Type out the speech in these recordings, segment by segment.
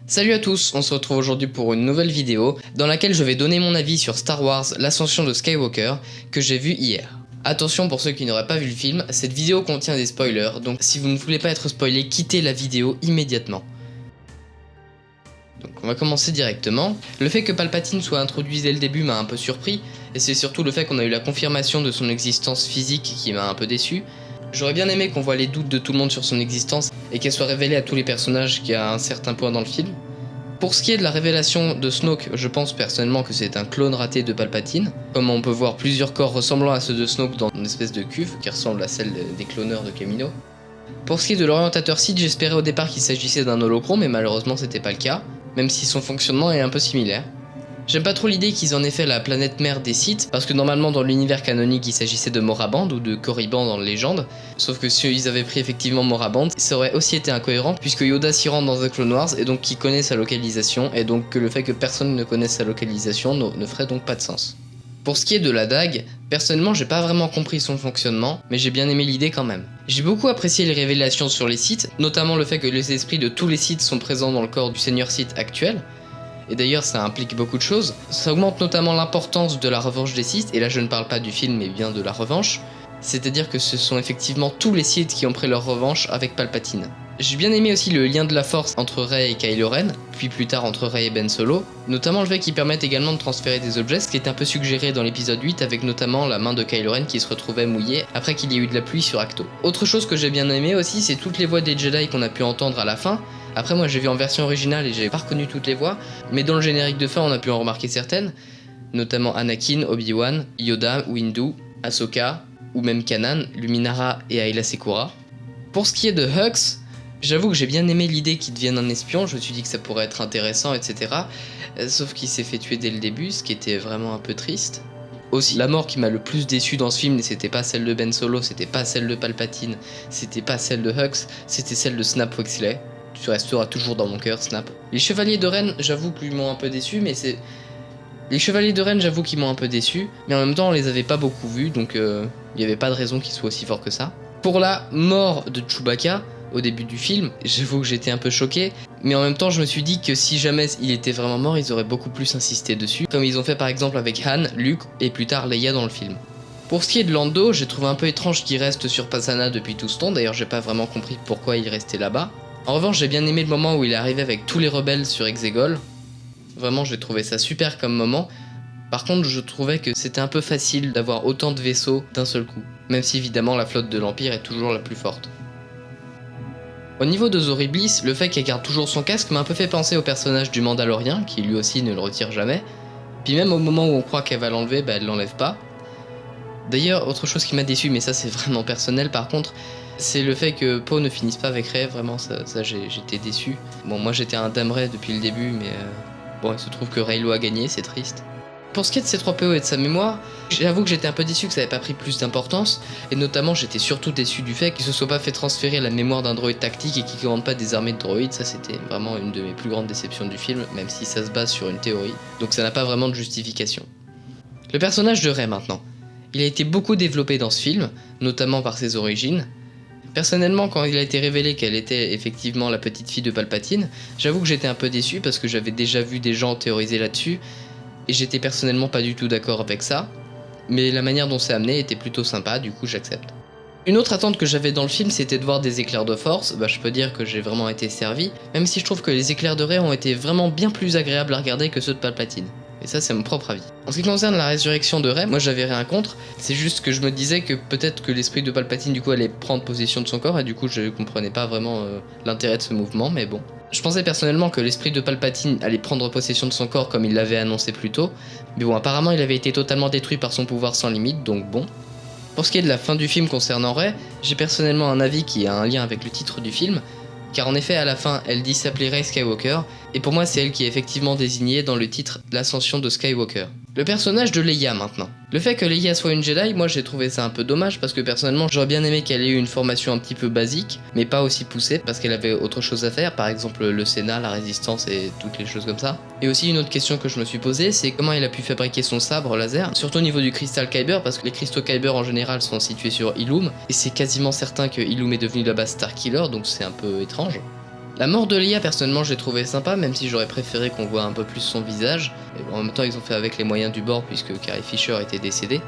Salut à tous, on se retrouve aujourd'hui pour une nouvelle vidéo dans laquelle je vais donner mon avis sur Star Wars l'ascension de Skywalker que j'ai vu hier. Attention pour ceux qui n'auraient pas vu le film, cette vidéo contient des spoilers, donc si vous ne voulez pas être spoilé, quittez la vidéo immédiatement. Donc on va commencer directement. Le fait que Palpatine soit introduit dès le début m'a un peu surpris, et c'est surtout le fait qu'on a eu la confirmation de son existence physique qui m'a un peu déçu. J'aurais bien aimé qu'on voit les doutes de tout le monde sur son existence et qu'elle soit révélée à tous les personnages qu'à un certain point dans le film. Pour ce qui est de la révélation de Snoke, je pense personnellement que c'est un clone raté de Palpatine, comme on peut voir plusieurs corps ressemblant à ceux de Snoke dans une espèce de cuve qui ressemble à celle des cloneurs de Kamino. Pour ce qui est de l'orientateur Sith, j'espérais au départ qu'il s'agissait d'un holochrome, mais malheureusement c'était pas le cas, même si son fonctionnement est un peu similaire. J'aime pas trop l'idée qu'ils en aient fait la planète mère des Sith, parce que normalement dans l'univers canonique il s'agissait de Moraband ou de Korriban dans la légende, sauf que si ils avaient pris effectivement Moraband, ça aurait aussi été incohérent puisque Yoda s'y rend dans The Clone Wars et donc qu'il connaît sa localisation, et donc que le fait que personne ne connaisse sa localisation ne ferait donc pas de sens. Pour ce qui est de la dague, personnellement j'ai pas vraiment compris son fonctionnement, mais j'ai bien aimé l'idée quand même. J'ai beaucoup apprécié les révélations sur les Sith, notamment le fait que les esprits de tous les Sith sont présents dans le corps du Seigneur Sith actuel. Et d'ailleurs ça implique beaucoup de choses, ça augmente notamment l'importance de la revanche des Sith, et là je ne parle pas du film mais bien de la revanche, c'est-à-dire que ce sont effectivement tous les Sith qui ont pris leur revanche avec Palpatine. J'ai bien aimé aussi le lien de la force entre Rey et Kylo Ren, puis plus tard entre Rey et Ben Solo, notamment le fait qu'ils permettent également de transférer des objets, ce qui est un peu suggéré dans l'épisode 8 avec notamment la main de Kylo Ren qui se retrouvait mouillée après qu'il y ait eu de la pluie sur Ahch-To. Autre chose que j'ai bien aimé aussi, c'est toutes les voix des Jedi qu'on a pu entendre à la fin. Après moi j'ai vu en version originale et j'ai pas reconnu toutes les voix, mais dans le générique de fin on a pu en remarquer certaines, notamment Anakin, Obi-Wan, Yoda, Windu, Ahsoka, ou même Kanan, Luminara et Ayla Secura. Pour ce qui est de Hux, j'avoue que j'ai bien aimé l'idée qu'il devienne un espion, je me suis dit que ça pourrait être intéressant, etc. Sauf qu'il s'est fait tuer dès le début, ce qui était vraiment un peu triste. Aussi, la mort qui m'a le plus déçu dans ce film, c'était pas celle de Ben Solo, c'était pas celle de Palpatine, c'était pas celle de Hux, c'était celle de Snap Wexley. Tu resteras toujours dans mon cœur, Snap. Les Chevaliers de Rennes, j'avoue qu'ils m'ont un peu déçu, mais c'est... Les Chevaliers de Rennes, j'avoue qu'ils m'ont un peu déçu, mais en même temps on les avait pas beaucoup vus, donc il n'y avait pas de raison qu'ils soient aussi forts que ça. Pour la mort de Chewbacca, au début du film, j'avoue que j'étais un peu choqué, mais en même temps je me suis dit que si jamais il était vraiment mort, ils auraient beaucoup plus insisté dessus, comme ils ont fait par exemple avec Han, Luke et plus tard Leia dans le film. Pour ce qui est de Lando, j'ai trouvé un peu étrange qu'il reste sur Pasaana depuis tout ce temps, d'ailleurs j'ai pas vraiment compris pourquoi il restait là-bas. En revanche, j'ai bien aimé le moment où il est arrivé avec tous les rebelles sur Exegol. Vraiment, j'ai trouvé ça super comme moment. Par contre, je trouvais que c'était un peu facile d'avoir autant de vaisseaux d'un seul coup. Même si évidemment la flotte de l'Empire est toujours la plus forte. Au niveau de Zorii Bliss, le fait qu'elle garde toujours son casque m'a un peu fait penser au personnage du Mandalorien, qui lui aussi ne le retire jamais. Puis même au moment où on croit qu'elle va l'enlever, elle l'enlève pas. D'ailleurs, autre chose qui m'a déçu, mais ça c'est vraiment personnel par contre, c'est le fait que Poe ne finisse pas avec Rey, vraiment ça j'étais déçu. Bon, moi j'étais un Dame Rey depuis le début, mais bon, il se trouve que Reylo a gagné, c'est triste. Pour ce qui est de C3PO et de sa mémoire, j'avoue que j'étais un peu déçu que ça n'avait pas pris plus d'importance, et notamment j'étais surtout déçu du fait qu'il se soit pas fait transférer la mémoire d'un droïde tactique et qu'il commande pas des armées de droïdes. Ça c'était vraiment une de mes plus grandes déceptions du film, même si ça se base sur une théorie, donc ça n'a pas vraiment de justification. Le personnage de Rey maintenant. Il a été beaucoup développé dans ce film, notamment par ses origines. Personnellement, quand il a été révélé qu'elle était effectivement la petite fille de Palpatine, j'avoue que j'étais un peu déçu parce que j'avais déjà vu des gens théoriser là-dessus, et j'étais personnellement pas du tout d'accord avec ça, mais la manière dont c'est amené était plutôt sympa, du coup j'accepte. Une autre attente que j'avais dans le film, c'était de voir des éclairs de force. Je peux dire que j'ai vraiment été servi, même si je trouve que les éclairs de Rey ont été vraiment bien plus agréables à regarder que ceux de Palpatine. Et ça c'est mon propre avis. En ce qui concerne la résurrection de Rey, moi j'avais rien contre, c'est juste que je me disais que peut-être que l'esprit de Palpatine du coup allait prendre possession de son corps, et du coup je comprenais pas vraiment l'intérêt de ce mouvement, mais bon. Je pensais personnellement que l'esprit de Palpatine allait prendre possession de son corps comme il l'avait annoncé plus tôt, mais bon, apparemment il avait été totalement détruit par son pouvoir sans limite, donc bon. Pour ce qui est de la fin du film concernant Rey, j'ai personnellement un avis qui a un lien avec le titre du film, car en effet à la fin elle dit s'appeler Rey Skywalker, et pour moi c'est elle qui est effectivement désignée dans le titre L'ascension de Skywalker. Le personnage de Leia maintenant. Le fait que Leia soit une Jedi, moi j'ai trouvé ça un peu dommage parce que personnellement j'aurais bien aimé qu'elle ait eu une formation un petit peu basique, mais pas aussi poussée parce qu'elle avait autre chose à faire, par exemple le Sénat, la résistance et toutes les choses comme ça. Et aussi une autre question que je me suis posée, c'est comment elle a pu fabriquer son sabre laser, surtout au niveau du cristal Kyber, parce que les cristaux Kyber en général sont situés sur Ilum, et c'est quasiment certain que Ilum est devenu la base Starkiller, donc c'est un peu étrange. La mort de Leia, personnellement, j'ai trouvé sympa, même si j'aurais préféré qu'on voit un peu plus son visage. Et en même temps, ils ont fait avec les moyens du bord, puisque Carrie Fisher était décédée.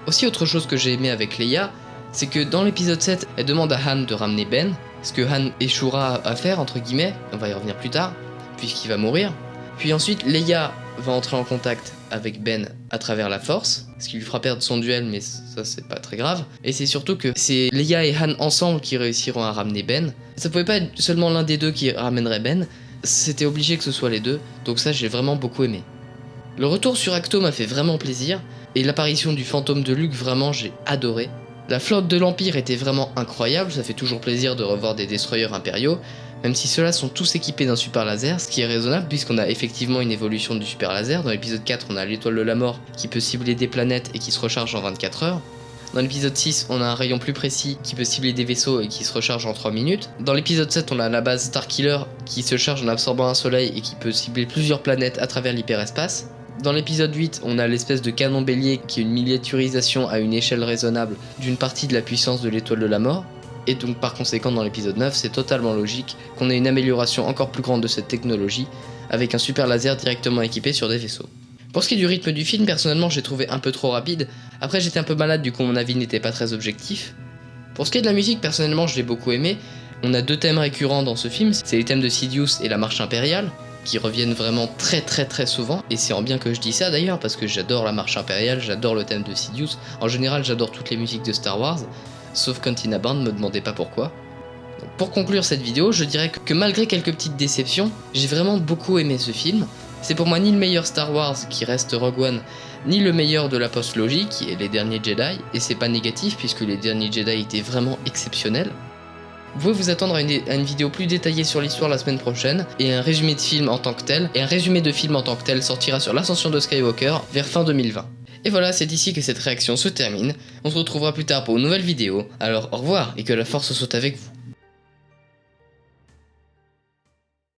Aussi, autre chose que j'ai aimé avec Leia, c'est que dans l'épisode 7, elle demande à Han de ramener Ben, ce que Han échouera à faire, entre guillemets, on va y revenir plus tard, puisqu'il va mourir. Puis ensuite, Leia va entrer en contact avec Ben à travers la force, ce qui lui fera perdre son duel, mais ça c'est pas très grave. Et c'est surtout que c'est Leia et Han ensemble qui réussiront à ramener Ben. Ça pouvait pas être seulement l'un des deux qui ramènerait Ben, c'était obligé que ce soit les deux, donc ça j'ai vraiment beaucoup aimé. Le retour sur Acto m'a fait vraiment plaisir, et l'apparition du fantôme de Luke, vraiment j'ai adoré. La flotte de l'Empire était vraiment incroyable, ça fait toujours plaisir de revoir des destroyers impériaux, même si ceux-là sont tous équipés d'un super laser, ce qui est raisonnable puisqu'on a effectivement une évolution du super laser. Dans l'épisode 4, on a l'étoile de la mort qui peut cibler des planètes et qui se recharge en 24 heures. Dans l'épisode 6, on a un rayon plus précis qui peut cibler des vaisseaux et qui se recharge en 3 minutes. Dans l'épisode 7, on a la base Starkiller qui se charge en absorbant un soleil et qui peut cibler plusieurs planètes à travers l'hyperespace. Dans l'épisode 8, on a l'espèce de canon bélier qui est une miniaturisation à une échelle raisonnable d'une partie de la puissance de l'étoile de la mort. Et donc par conséquent dans l'épisode 9, c'est totalement logique qu'on ait une amélioration encore plus grande de cette technologie, avec un super laser directement équipé sur des vaisseaux. Pour ce qui est du rythme du film, personnellement j'ai trouvé un peu trop rapide, après j'étais un peu malade du coup mon avis n'était pas très objectif. Pour ce qui est de la musique, personnellement je l'ai beaucoup aimé, on a deux thèmes récurrents dans ce film, c'est les thèmes de Sidious et la marche impériale, qui reviennent vraiment très souvent, et c'est en bien que je dis ça d'ailleurs, parce que j'adore la marche impériale, j'adore le thème de Sidious, en général j'adore toutes les musiques de Star Wars, sauf Cantina Band, me demandez pas pourquoi. Donc, pour conclure cette vidéo, je dirais que malgré quelques petites déceptions, j'ai vraiment beaucoup aimé ce film. C'est pour moi ni le meilleur Star Wars qui reste Rogue One, ni le meilleur de la post-logie qui est Les Derniers Jedi, et c'est pas négatif puisque Les Derniers Jedi étaient vraiment exceptionnels. Vous pouvez vous attendre à une vidéo plus détaillée sur l'histoire la semaine prochaine, et un résumé de film en tant que tel, et un résumé de film en tant que tel sortira sur l'ascension de Skywalker vers fin 2020. Et voilà, c'est ici que cette réaction se termine. On se retrouvera plus tard pour une nouvelle vidéo. Alors au revoir et que la force soit avec vous.